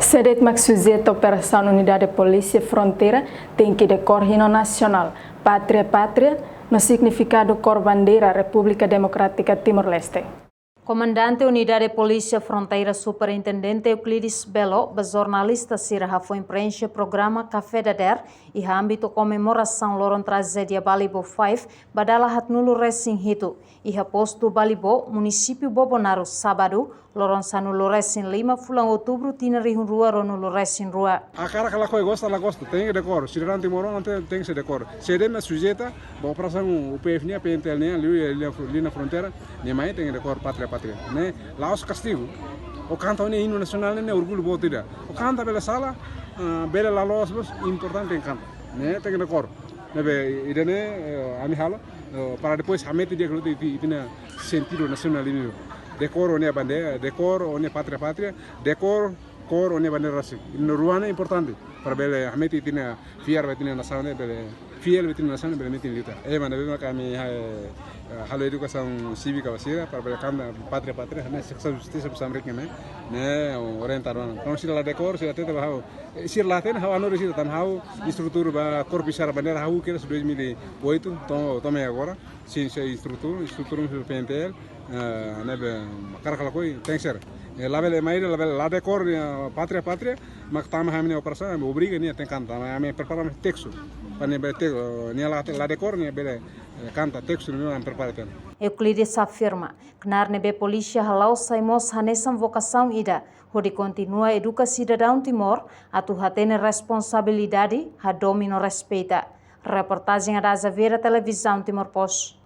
Sedet Maxuzeta Operação Unidade de Polícia Fronteira tem que decor hino nacional Pátria Pátria no significado cor bandeira República Democrática Timor-Leste. Comandante Unidade de Polícia Fronteira Superintendente Euclides Belo, jornalista Sirha foi preenche programa Café da Der e âmbito comemoração Loron Tragédia Balibo 5 badala hatnulu Racing Hito e posto Balibo, município Bobonaro, sábado, Loron Sanulu Racing 5 fulang outubro tina rihun rua ronulu Racing rua. A cara que ela gosta, tem que decor. Se não tem moron, tem que se decor. Se é sujeita, a operação UPF, a PNTL, ali na fronteira, nem mais tem que decor Pátria Pátria. Né? Lá os castigo. O canta o hino nacional, né? Orgulho botida. O canta pela sala, bela lá los, importante em canta. Né? Tem que decor. Nebe idane amihala para depois hamete dia que tem sentido nacionalismo. Decor onde a bandeira, decor onde Pátria Pátria, decor cor onde a bandeira assim. No ruana é importante para bela hamete tem fiar vai ter nação né bela fiel vai ter nação bela metin lita. Mas bela kami halo educação cívica basira para bela kami Pátria Pátria né seksa justiça bersama mereka né orientar orang. Kalau sila decor sila tete bahau sila tete hau anu sila tan hau instruktur ba cor pisar bandeira hau kira 2008 tome agora sin instruktur PNTL nebe cara coi tem ser label mais la decor Pátria Pátria mak tama hamine operação obriga ni tem canta ame prepara texto para nebe texto ni la decor ni bele canta texto ni am prepara. Euclides afirma que na nebe polícia halau saimos hanesam vocação ida hodi continua educa cidadão Timor atu hatene responsabilidade ha domino respeita. Reportagem da Azaveira Televisão Timor Post.